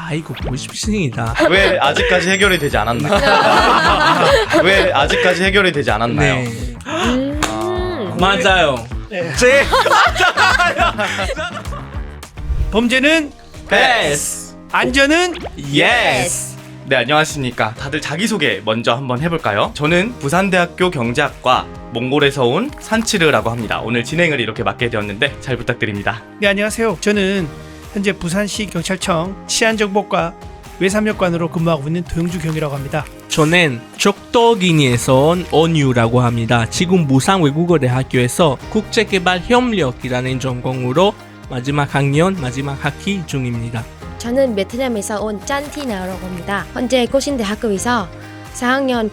아이고 보십시다. 왜 아직까지 해결이 되지 않았나요? 왜 아직까지 해결이 되지 않았나요? 네. 맞아요. 네. 제 범죄는 패스! 안전은 예스! 네, 안녕하십니까. 다들 자기소개 먼저 한번 해볼까요? 저는 부산대학교 경제학과 몽골에서 온 산치르라고 합니다. 오늘 진행을 이렇게 맡게 되었는데 잘 부탁드립니다. 네, 안녕하세요. 저는 현재 부산시 경찰청 치안정보과 외삼역관으로 근무하고 있는 도영주 경이라고 합니다. 저는 적도기니에서 온 언유라고 합니다. 지금 부산 외국어대학교에서 국제개발협력이라는 전공으로 마지막 학년 마지막 학기 중입니다. 저는 베트남에서 온 짠티나라고 합니다. 현재 고신대학교에서 4학년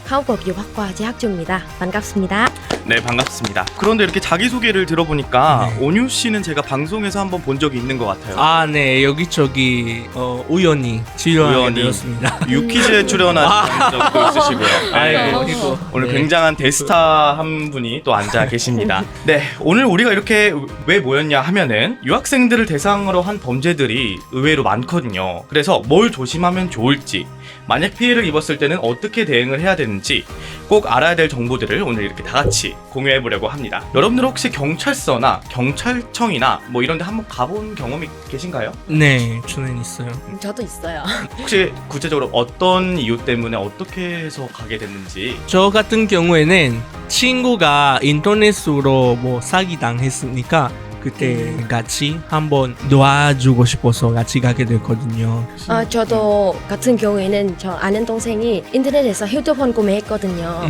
한국어교육학과 재학 중입니다. 반갑습니다. 네, 반갑습니다. 그런데 이렇게 자기소개를 들어보니까 네. 온유 씨는 제가 방송에서 한번 본 적이 있는 것 같아요. 아, 네. 여기저기 우연히 출연하게 우연히. 되었습니다. 유퀴즈에 출연한 적도 있으시고요. 아이고, 네. 이거. 오늘 네. 굉장한 대스타 한 분이 또 앉아 계십니다. 네, 오늘 우리가 이렇게 왜 모였냐 하면은 유학생들을 대상으로 한 범죄들이 의외로 많거든요. 그래서 뭘 조심하면 좋을지, 만약 피해를 입었을 때는 어떻게 대응을 해야 되는지 꼭 알아야 될 정보들을 오늘 이렇게 다 같이 공유해 보려고 합니다. 여러분들 혹시 경찰서나 경찰청이나 뭐 이런 데 한번 가본 경험이 계신가요? 네, 저는 있어요. 저도 있어요. 혹시 구체적으로 어떤 이유 때문에 어떻게 해서 가게 됐는지. 저 같은 경우에는 친구가 인터넷으로 뭐 사기 당했으니까 그때 같이 한번 도와주고 싶어서 같이 가게 됐거든요. 저도 같은 경우에는 저 아는 동생이 인터넷에서 휴대폰 구매했거든요.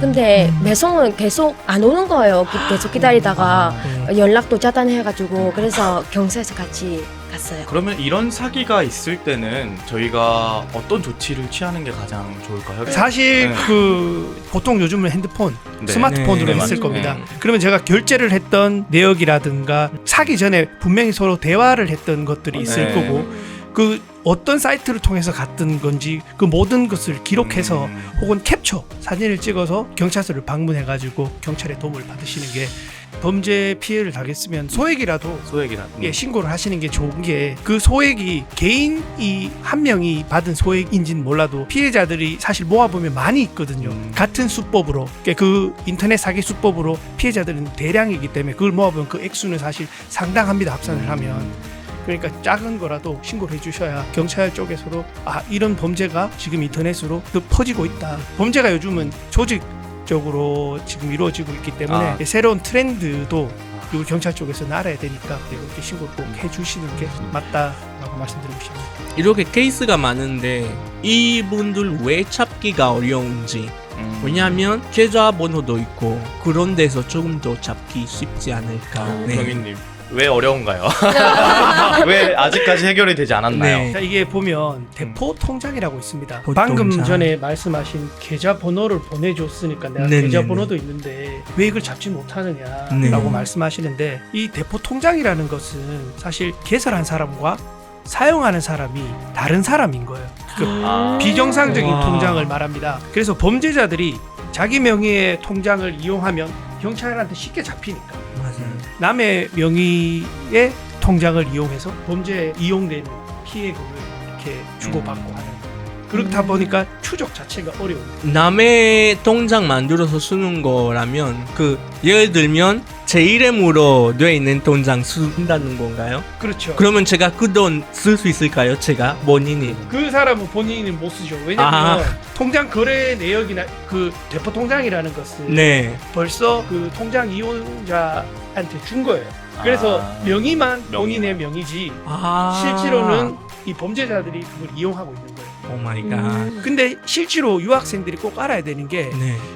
근데 배송은 계속 안 오는 거예요. 계속 기다리다가 네. 연락도 차단해가지고 그래서 경찰서 같이 갔어요. 그러면 이런 사기가 있을 때는 저희가 어떤 조치를 취하는 게 가장 좋을까요? 사실 네. 보통 요즘은 핸드폰, 네. 스마트폰으로 네, 했을 맞아요. 겁니다. 네. 그러면 제가 결제를 했던 내역이라든가 사기 전에 분명히 서로 대화를 했던 것들이 있을 네. 거고 그 어떤 사이트를 통해서 갔던 건지 그 모든 것을 기록해서 혹은 캡처 사진을 찍어서 경찰서를 방문해가지고 경찰의 도움을 받으시는 게 범죄 피해를 당했으면 소액이라도 소액이라. 예, 신고를 하시는 게 좋은 게 그 소액이 개인이 한 명이 받은 소액인지는 몰라도 피해자들이 사실 모아보면 많이 있거든요. 같은 수법으로 그 인터넷 사기 수법으로 피해자들은 대량이기 때문에 그걸 모아보면 그 액수는 사실 상당합니다. 합산을 하면. 그러니까 작은 거라도 신고를 해주셔야 경찰 쪽에서도 이런 범죄가 지금 인터넷으로 퍼지고 있다. 범죄가 요즘은 조직적으로 지금 이루어지고 있기 때문에 새로운 트렌드도 이 경찰 쪽에서는 알아야 되니까 이렇게 신고를 꼭 해주시는 게 맞다라고 말씀드리고 싶습니다. 이렇게 케이스가 많은데 이분들 왜 잡기가 어려운지, 왜냐하면 계좌번호도 있고 그런 데서 조금 더 잡기 쉽지 않을까. 네. 경위님 왜 어려운가요? 왜 아직까지 해결이 되지 않았나요? 네. 자, 이게 보면 대포 통장이라고 있습니다. 대포 방금 통장. 전에 말씀하신 계좌번호를 보내줬으니까 내가 네네네. 계좌번호도 있는데 왜 이걸 잡지 못하느냐라고 네. 말씀하시는데 이 대포 통장이라는 것은 사실 개설한 사람과 사용하는 사람이 다른 사람인 거예요. 비정상적인 와. 통장을 말합니다. 그래서 범죄자들이 자기 명의의 통장을 이용하면 경찰한테 쉽게 잡히니까 맞아요. 남의 명의의 통장을 이용해서 범죄에 이용되는 피해금을 이렇게 주고받고 하는 그렇다 보니까 추적 자체가 어려워요. 남의 통장 만들어서 쓰는 거라면 예를 들면 제 이름으로 돼 있는 통장 쓴다는 건가요? 그렇죠. 그러면 제가 그 돈 쓸 수 있을까요? 제가 본인이. 그 사람은 본인은 못 쓰죠. 왜냐하면 통장 거래 내역이나 그 대포 통장이라는 것은 네. 벌써 그 통장 이용자한테 준 거예요. 그래서 명의만 본인의 명의지 실제로는 이 범죄자들이 그걸 이용하고 있는 거예요. 오 마이 갓. 근데 실제로 유학생들이 꼭 알아야 되는 게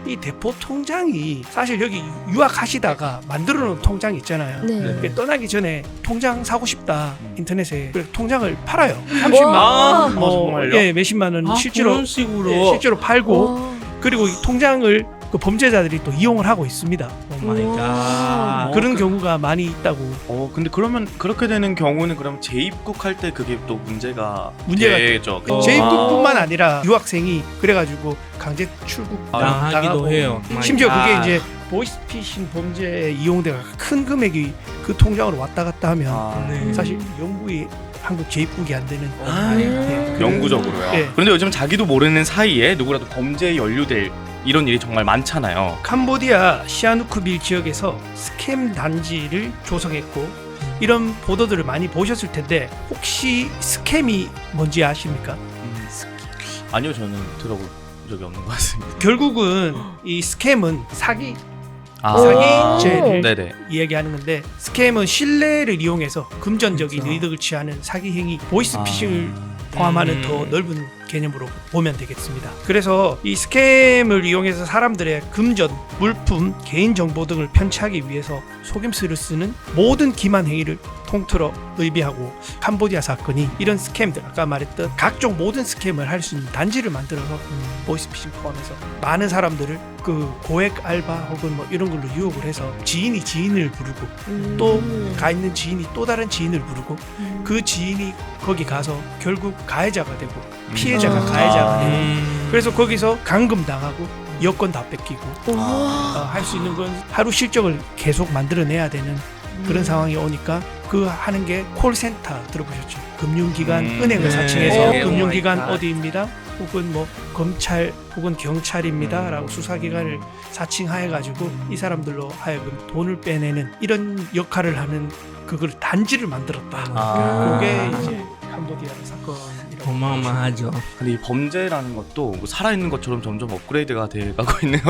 이 네. 대포 통장이 사실 여기 유학하시다가 만들어 놓은 통장 있잖아요. 네. 떠나기 전에 통장 사고 싶다 인터넷에 그래서 통장을 팔아요. 와. 30만 원, 정말요? 예, 몇십만 원 실제로 그런 식으로. 예, 실제로 팔고 와. 그리고 이 통장을 그 범죄자들이 또 이용을 하고 있습니다. 오 마이 갓. 그런 경우가 많이 있다고. 근데 그러면 그렇게 되는 경우는 그럼 재입국할 때 그게 또 문제가 되죠. 그쵸? 재입국뿐만 아니라 유학생이 그래가지고 강제 출국 당하기도 당하고 해요. 심지어 그게 아. 이제 보이스피싱 범죄에 이용돼가 큰 금액이 그 통장으로 왔다 갔다 하면 네. 사실 영구히 한국 재입국이 안 되는 음. 영구적으로요. 네. 그런데 요즘 자기도 모르는 사이에 누구라도 범죄에 연루될 이런 일이 정말 많잖아요. 캄보디아 시아누크빌 지역에서 스캠 단지를 조성했고 이런 보도들을 많이 보셨을 텐데 혹시 스캠이 뭔지 아십니까? 아니요, 저는 들어본 적이 없는 것 같습니다. 결국은 이 스캠은 사기 아, 사기죄를 네네. 이야기하는 건데 스캠은 신뢰를 이용해서 금전적인 그렇죠. 이득을 취하는 사기 행위 보이스피싱을 포함하는 더 넓은 개념으로 보면 되겠습니다. 그래서 이 스캠을 이용해서 사람들의 금전, 물품, 개인정보 등을 편취하기 위해서 속임수를 쓰는 모든 기만 행위를 통틀어 의미하고 캄보디아 사건이 이런 스캠들 아까 말했던 각종 모든 스캠을 할 수 있는 단지를 만들어서 보이스피싱 포함해서 많은 사람들을 그 고액 알바 혹은 뭐 이런 걸로 유혹을 해서 지인이 지인을 부르고 또 가 있는 지인이 또 다른 지인을 부르고 그 지인이 거기 가서 결국 가해자가 되고 피해자가 가해자가 되고 그래서 거기서 감금당하고 여권 다 뺏기고 할 수 있는 건 하루 실적을 계속 만들어내야 되는 그런 상황이 오니까 그 하는 게 콜센터 들어보셨죠? 금융기관 은행을 네. 사칭해서 네. 금융기관 오마이갓. 어디입니다 혹은 뭐 검찰 혹은 경찰입니다 라고 수사기관을 사칭하여가지고 이 사람들로 하여금 돈을 빼내는 이런 역할을 하는 그걸 단지를 만들었다. 아. 그게 이제 캄보디아 사건이라고. 어마어마하죠. 근데 이 범죄라는 것도 뭐 살아있는 것처럼 점점 업그레이드가 돼가고 있네요.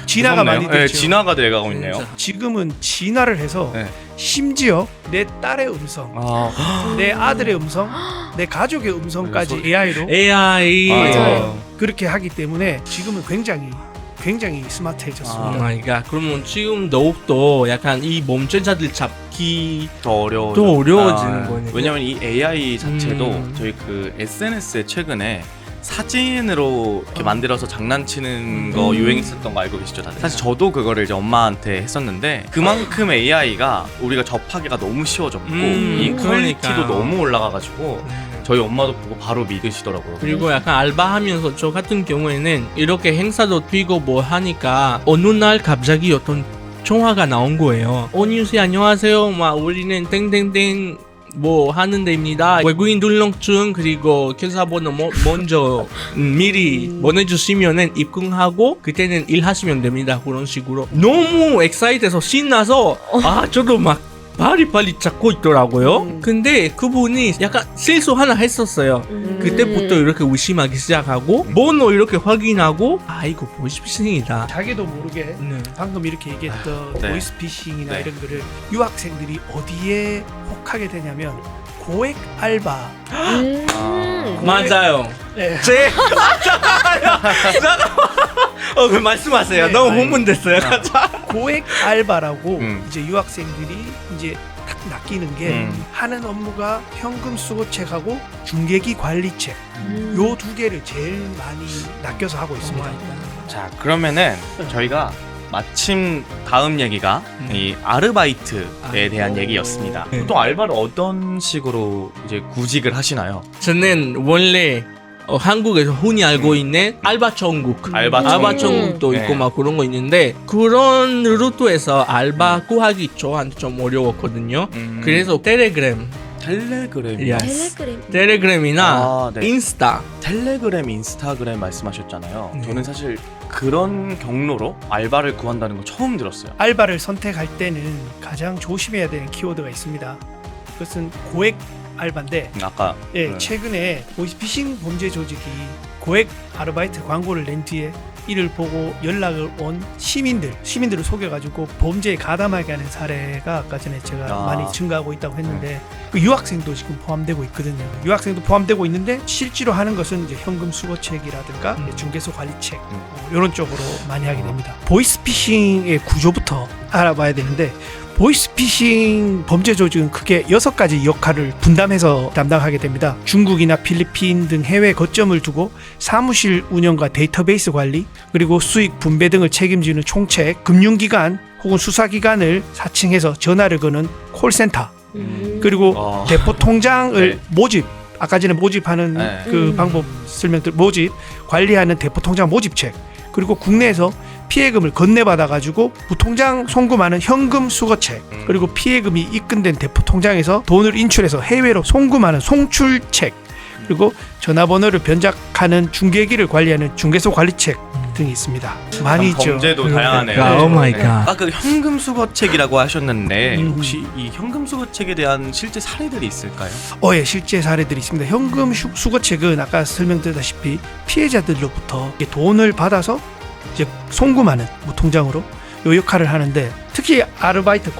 진화가 많이 무섭네요. 됐죠. 네, 진화가 돼가고 있네요. 진짜. 지금은 진화를 해서 네. 심지어 내 딸의 음성, 아, 내 아들의 음성, 내 가족의 음성까지 AI로 AI. 맞아요. 그렇게 하기 때문에 지금은 굉장히 스마트해졌습니다. 오 마이 갓. 그러면 지금 더욱더 약간 이 범죄자들 잡기 더 어려워. 더 어려워지는 거네. 왜냐면 이 AI 자체도 음. 저희 그 SNS에 최근에 사진으로 이렇게 만들어서 장난치는 거 유행했었던 거 알고 계시죠, 다들? 사실 저도 그거를 이제 엄마한테 했었는데 그만큼 AI가 우리가 접하기가 너무 쉬워졌고 이 퀄리티도 그러니까요. 너무 올라가가지고 저희 엄마도 보고 바로 믿으시더라고요. 그리고 약간 알바하면서 저 같은 경우에는 이렇게 행사도 뛰고 뭐 하니까 어느 날 갑자기 어떤 전화가 나온 거예요. 뉴스 안녕하세요. 막 우리는 땡땡땡 뭐 하는 데입니다. 외국인 등록증 그리고 계좌번호 먼저 미리 보내주시면은 입금하고 그때는 일하시면 됩니다. 그런 식으로 너무 엑사이트해서 신나서 저도 막 빨리 찾고 있더라고요. 근데 그분이 약간 실수 하나 했었어요. 그때부터 이렇게 의심하기 시작하고 번호 이렇게 확인하고 이거 보이스피싱이다. 자기도 모르게 방금 이렇게 얘기했던 네. 보이스피싱이나 네. 이런 거를 유학생들이 어디에 혹하게 되냐면 고액 알바. 맞아요. 네. 제 잠깐만. 말씀하세요. 네. 너무 흥분됐어요. 고액 알바라고 음. 이제 유학생들이 이제 딱 낚이는 게 하는 업무가 현금 수거책하고 중개기 관리책 요 두 개를 제일 많이 낚여서 하고 있습니다. 자, 그러면은 저희가 마침 다음 얘기가 이 아르바이트에 대한 얘기였습니다. 네. 보통 알바를 어떤 식으로 이제 구직을 하시나요? 저는 원래 한국에서 흔히 알고 있는 알바 천국, 알바 천국도 네. 있고 막 그런 거 있는데 그런 루트에서 알바 구하기 저한테 좀 어려웠거든요. 그래서 텔레그램, 텔레그램이요? Yes. 텔레그램. 텔레그램이나 아, 네. 인스타. 텔레그램, 인스타그램 말씀하셨잖아요. 네. 저는 사실 그런 경로로 알바를 구한다는 거 처음 들었어요. 알바를 선택할 때는 가장 조심해야 되는 키워드가 있습니다. 그것은 고액 알바인데 아까 예, 최근에 보이스피싱 범죄 조직이 고액 아르바이트 광고를 낸 뒤에 이를 보고 연락을 온 시민들을 속여가지고 범죄에 가담하게 하는 사례가 아까 전에 제가 많이 증가하고 있다고 했는데 그 유학생도 지금 포함되고 있거든요. 유학생도 포함되고 있는데 실제로 하는 것은 이제 현금 수거책이라든가 중개소 관리책 이런 쪽으로 많이 하게 됩니다. 보이스피싱의 구조부터 알아봐야 되는데 보이스피싱 범죄 조직은 크게 6가지 역할을 분담해서 담당하게 됩니다. 중국이나 필리핀 등 해외 거점을 두고 사무실 운영과 데이터베이스 관리, 그리고 수익 분배 등을 책임지는 총책, 금융기관 혹은 수사기관을 사칭해서 전화를 거는 콜센터, 그리고 대포 통장을 네. 모집, 아까 전에 모집하는 네. 그 방법 설명들 모집, 관리하는 대포 통장 모집책, 그리고 국내에서 피해금을 건네받아가지고 무통장 송금하는 현금 수거책, 그리고 피해금이 입금된 대포 통장에서 돈을 인출해서 해외로 송금하는 송출책, 그리고 전화번호를 변작하는 중개기를 관리하는 중개소 관리책 등이 있습니다. 많이 있죠. 범죄도 네. 다양하네요. 오 마이 갓. 아까 현금 수거책이라고 하셨는데 음. 혹시 이 현금 수거책에 대한 실제 사례들이 있을까요? 예, 실제 사례들이 있습니다. 현금 수거책은 아까 설명드렸다시피 피해자들로부터 이게 돈을 받아서 이제 송금하는 무통장으로 요 역할을 하는데, 특히 아르바이트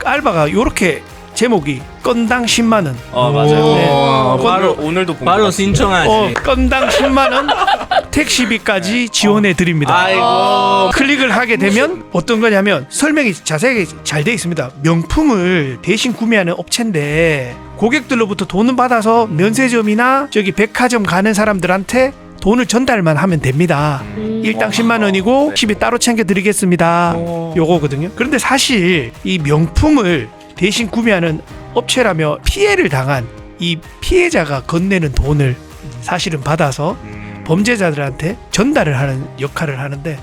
알바가 요렇게 제목이 건당 10만 원. 맞아요. 네. 바로 오늘도 본 바로 것 같습니다. 신청하지. 건당 10만 원 택시비까지 지원해 드립니다. 아이고. 클릭을 하게 되면 어떤 거냐면 설명이 자세하게 잘 돼 있습니다. 명품을 대신 구매하는 업체인데 고객들로부터 돈을 받아서 면세점이나 저기 백화점 가는 사람들한테 돈을 전달만 하면 됩니다. 일당 10만 원이고 택시비 따로 챙겨 드리겠습니다. 요거거든요. 그런데 사실 이 명품을 대신 구매하는 업체라며 피해를 당한 이 피해자가 건네는 돈을 사실은 받아서 범죄자들한테 전달을 하는 역할을 하는데,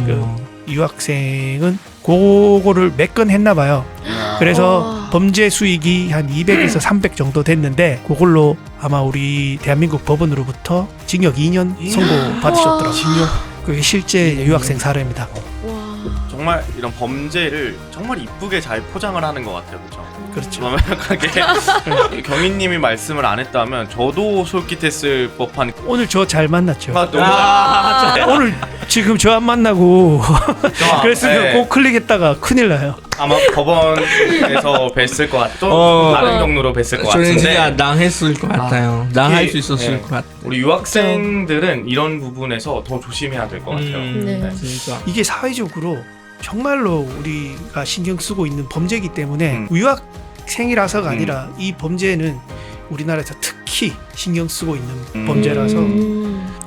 그 유학생은 그거를 몇 건 했나 봐요. 그래서 범죄 수익이 한 200에서 300 정도 됐는데 그걸로 아마 우리 대한민국 법원으로부터 징역 2년 선고 받으셨더라고요. 그게 실제 유학생 사례입니다. 정말 이런 범죄를 정말 이쁘게 잘 포장을 하는 것 같아요, 그렇죠? 그렇죠. 완벽하게 경희님이 말씀을 안 했다면 저도 솔깃했을 법한. 오늘 저 잘 만났죠. 너무 오늘 지금 저 안 만나고 그랬으면 네. 꼭 클릭했다가 큰일 나요. 아마 법원에서 뵀을 것 같고 어. 다른 경로로 뵀을 것 저는 진짜 같은데 당했을 것 같아요. 당할 수 있었을 네. 것 같아요. 우리 유학생들은 이런 부분에서 더 조심해야 될 것 같아요. 네. 진짜. 이게 사회적으로 정말로 우리가 신경 쓰고 있는 범죄이기 때문에 유학생이라서가 아니라 이 범죄는 우리나라에서 특히 신경 쓰고 있는 범죄라서.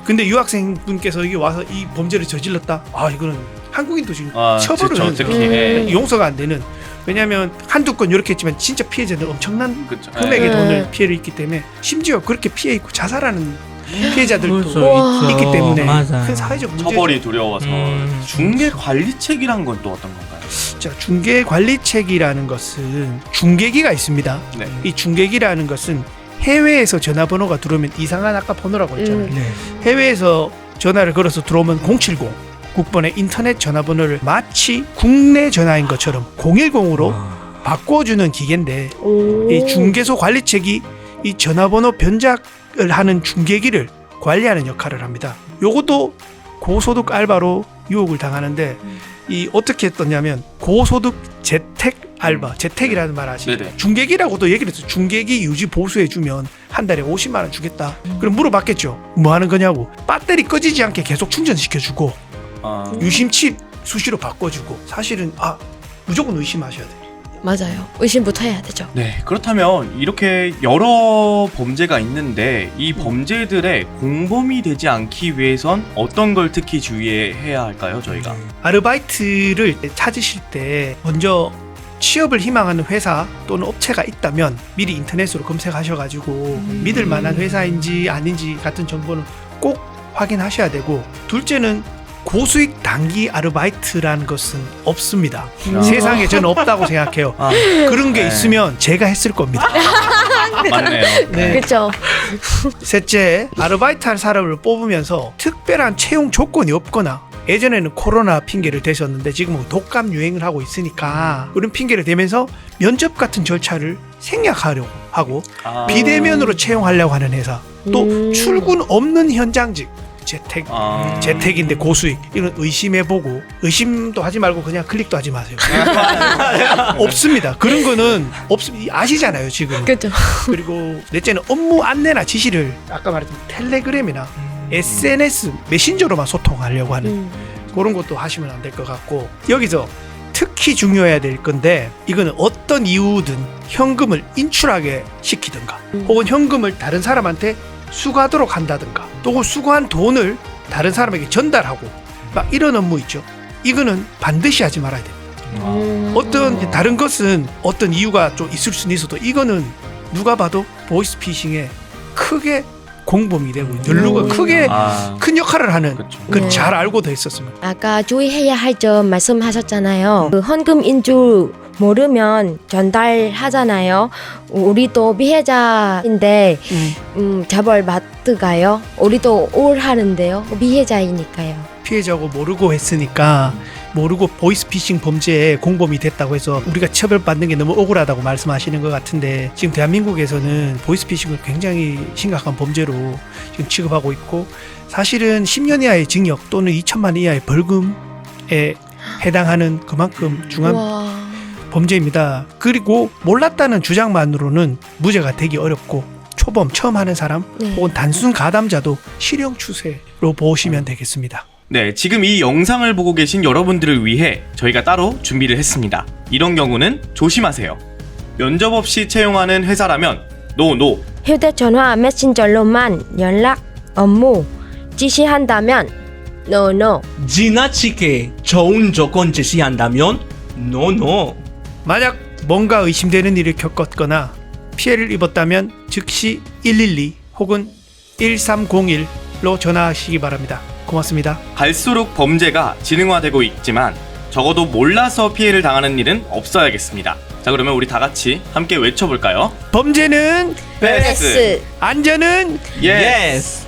근데 유학생분께서 이게 와서 이 범죄를 저질렀다? 이거는 한국인도 지금 처벌은 그쵸, 특히 용서가 안 되는. 왜냐하면 한두 건 이렇게 했지만 진짜 피해자는 엄청난 그쵸. 금액의 네. 돈을 피해를 입기 때문에, 심지어 그렇게 피해 입고 자살하는 피해자들도 그렇죠, 있기 때문에 맞아요. 큰 사회적 문제. 처벌이 두려워서. 중개 관리책이란 건 또 어떤 건가요? 자, 중개 관리책이라는 것은 중개기가 있습니다. 네. 이 중개기라는 것은 해외에서 전화번호가 들어오면 이상한 아까 번호라고 했잖아요. 네. 해외에서 전화를 걸어서 들어오면 070 국번의 인터넷 전화번호를 마치 국내 전화인 것처럼 010으로 바꿔주는 기계인데, 이 중개소 관리책이 이 전화번호 변작을 하는 중개기를 관리하는 역할을 합니다. 요것도 고소득 알바로 유혹을 당하는데, 이 어떻게 했더냐면 고소득 재택 알바, 재택이라는 말 아시죠? 네네. 중개기라고도 얘기를 했어요. 중개기 유지 보수해주면 한 달에 50만 원 주겠다. 그럼 물어봤겠죠. 뭐 하는 거냐고. 배터리 꺼지지 않게 계속 충전시켜주고 유심칩 수시로 바꿔주고. 사실은 무조건 의심하셔야 돼요. 맞아요. 의심부터 해야 되죠. 네, 그렇다면 이렇게 여러 범죄가 있는데 이 범죄들의 공범이 되지 않기 위해선 어떤 걸 특히 주의해야 할까요, 저희가? 아르바이트를 찾으실 때 먼저 취업을 희망하는 회사 또는 업체가 있다면 미리 인터넷으로 검색하셔가지고 믿을 만한 회사인지 아닌지 같은 정보는 꼭 확인하셔야 되고, 둘째는 고수익 단기 아르바이트라는 것은 없습니다. 세상에 저는 없다고 생각해요. 그런 게 네. 있으면 제가 했을 겁니다. 맞네요. 네. 그렇죠. 셋째, 아르바이트 할 사람을 뽑으면서 특별한 채용 조건이 없거나, 예전에는 코로나 핑계를 대셨는데 지금은 독감 유행을 하고 있으니까 그런 핑계를 대면서 면접 같은 절차를 생략하려고 하고 비대면으로 채용하려고 하는 회사, 또 출근 없는 현장직, 재택인데 고수익, 이런 의심해보고, 의심도 하지 말고 그냥 클릭도 하지 마세요. 없습니다. 그런 거는 아시잖아요 지금. 그렇죠. 그리고 넷째는 업무 안내나 지시를 아까 말했던 텔레그램이나 SNS 메신저로만 소통하려고 하는 그런 것도 하시면 안 될 것 같고, 여기서 특히 중요해야 될 건데, 이거는 어떤 이유든 현금을 인출하게 시키든가 혹은 현금을 다른 사람한테 수거하도록 한다든가, 또는 수거한 돈을 다른 사람에게 전달하고 막 이런 업무 있죠. 이거는 반드시 하지 말아야 됩니다. 어떤 다른 것은 어떤 이유가 좀 있을 수는 있어도 이거는 누가 봐도 보이스피싱에 크게 공범이 되고 연루가 크게 아, 큰 역할을 하는 그렇죠. 그 네. 잘 알고도 있었습니다. 아까 주의해야 할 점 말씀하셨잖아요. 그 헌금인 줄 모르면 전달하잖아요. 우리도 피해자인데 처벌 받을까요? 우리도 우울하는데요. 피해자이니까요. 피해자고 모르고 했으니까 모르고 보이스피싱 범죄에 공범이 됐다고 해서 우리가 처벌받는 게 너무 억울하다고 말씀하시는 것 같은데 지금 대한민국에서는 보이스피싱을 굉장히 심각한 범죄로 지금 취급하고 있고 사실은 10년 이하의 징역 또는 2천만 원 이하의 벌금에 해당하는 그만큼 중한 와. 범죄입니다. 그리고 몰랐다는 주장만으로는 무죄가 되기 어렵고 초범 처음 하는 사람 네. 혹은 단순 가담자도 실형 추세로 보시면 되겠습니다. 네, 지금 이 영상을 보고 계신 여러분들을 위해 저희가 따로 준비를 했습니다. 이런 경우는 조심하세요. 면접 없이 채용하는 회사라면 노. 휴대전화 메신저로만 연락, 업무 지시한다면 no. 지나치게 좋은 조건 제시한다면 no. 만약 뭔가 의심되는 일을 겪었거나 피해를 입었다면 즉시 112 혹은 1301로 전화하시기 바랍니다. 고맙습니다. 갈수록 범죄가 지능화되고 있지만 적어도 몰라서 피해를 당하는 일은 없어야겠습니다. 자, 그러면 우리 다 같이 함께 외쳐볼까요? 범죄는 패스. 안전은 예스!